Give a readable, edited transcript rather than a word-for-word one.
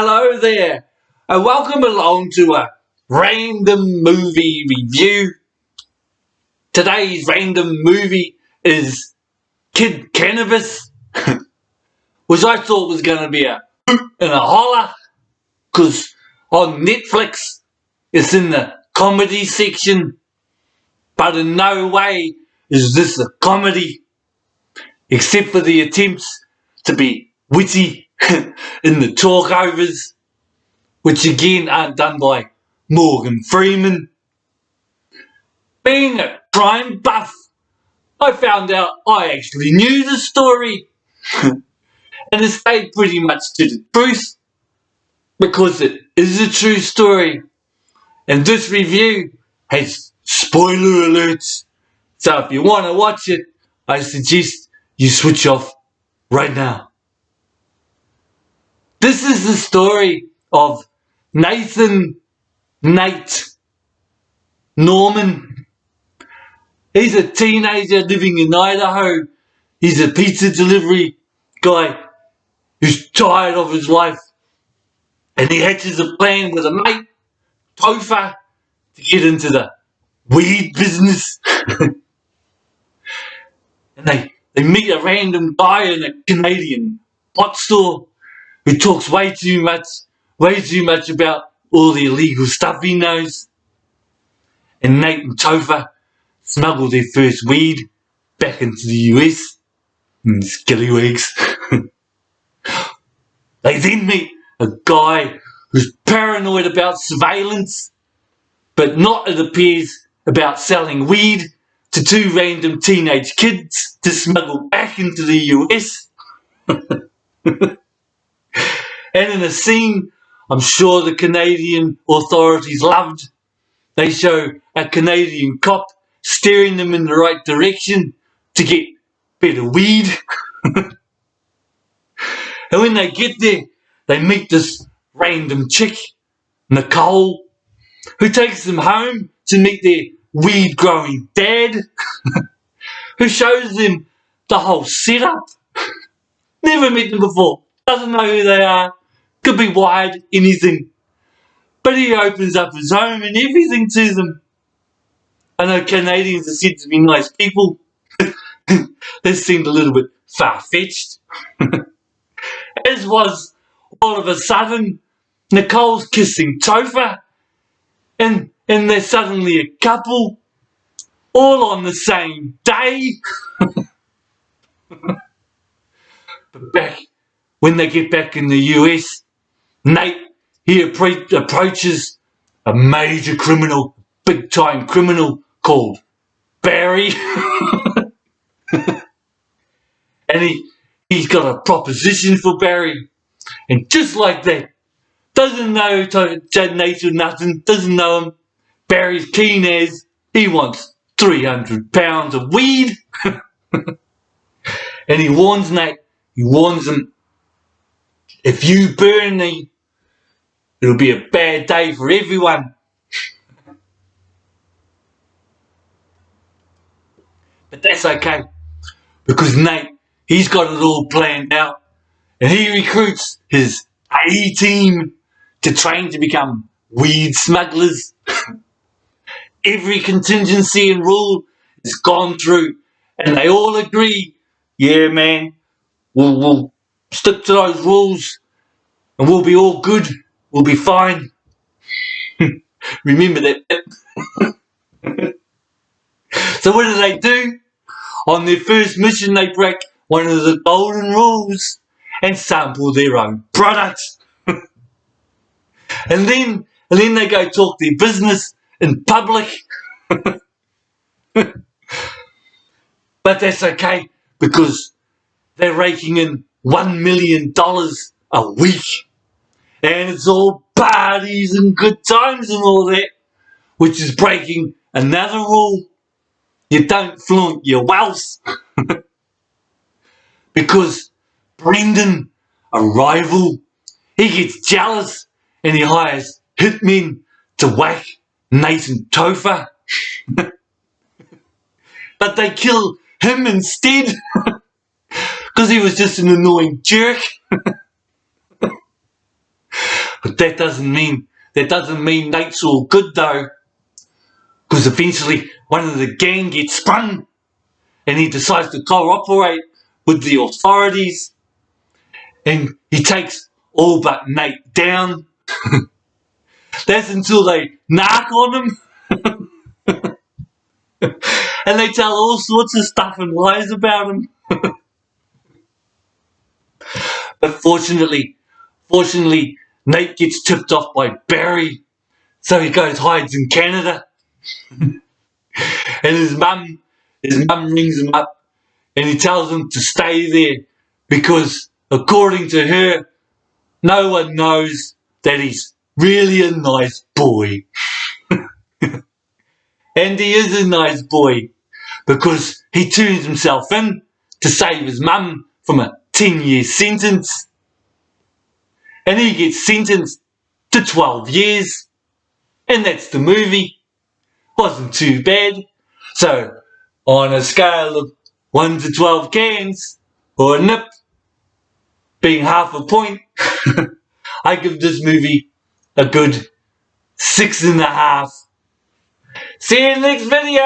Hello there, and welcome along to a random movie review. Today's random movie is Cannabis, which I thought was going to be a hoot and a holler, because on Netflix it's in the comedy section, but in no way is this a comedy, except for the attempts to be witty in the talkovers, which again aren't done by Morgan Freeman. Being a crime buff, I found out I actually knew the story and it stayed pretty much to the truth because it is a true story, and this review has spoiler alerts, so if you want to watch it I suggest you switch off right now. This is the story of Nate Norman. He's a teenager living in Idaho. He's a pizza delivery guy who's tired of his life, and he hatches a plan with a mate, Topher, to get into the weed business. And they meet a random guy in a Canadian pot store who talks way too much about all the illegal stuff he knows. And Nate and Topher smuggle their first weed back into the US in skillywigs. They then meet a guy who's paranoid about surveillance, but not, it appears, about selling weed to two random teenage kids to smuggle back into the US. And in a scene I'm sure the Canadian authorities loved, they show a Canadian cop steering them in the right direction to get better weed. And when they get there, they meet this random chick, Nicole, who takes them home to meet their weed growing dad, who shows them the whole setup. Never met them before, doesn't know who they are, could be wired, anything. But he opens up his home and everything to them. I know Canadians are said to be nice people. This seemed a little bit far-fetched. As was, all of a sudden, Nicole's kissing Topher, and they're suddenly a couple, all on the same day. But when they get back in the US, Nate, he approaches a major criminal, big-time criminal called Barry. And he's got a proposition for Barry. And just like that, doesn't know Nate or nothing, doesn't know him, Barry's keen as he wants 300 pounds of weed. And he warns Nate, he warns him, if you burn me, it'll be a bad day for everyone. But that's okay, because Nate, he's got it all planned out, and he recruits his A team to train to become weed smugglers. Every contingency and rule is gone through, and they all agree, yeah man, we'll stick to those rules and we'll be all good, we'll be fine. Remember that. So what do? On their first mission they break one of the golden rules and sample their own products. and then they go talk their business in public. But that's okay, because they're raking in $1 million a week. And it's all parties and good times and all that, which is breaking another rule. You don't flaunt your wealth. Because Brendan, a rival, he gets jealous and he hires hitmen to whack Nate and Topher. But they kill him instead, because he was just an annoying jerk. But that doesn't mean Nate's all good though. Because eventually one of the gang gets sprung and he decides to cooperate with the authorities. And he takes all but Nate down. That's until they knock on him. And they tell all sorts of stuff and lies about him. But fortunately, Nate gets tipped off by Barry. So he goes hides in Canada. And his mum rings him up and he tells him to stay there because according to her, no one knows that he's really a nice boy. And he is a nice boy because he turns himself in to save his mum from a 10-year sentence. And he gets sentenced to 12 years. And that's the movie. Wasn't too bad. So, on a scale of 1 to 12 cans, or a nip, being half a point, I give this movie a good 6.5. See you in the next video!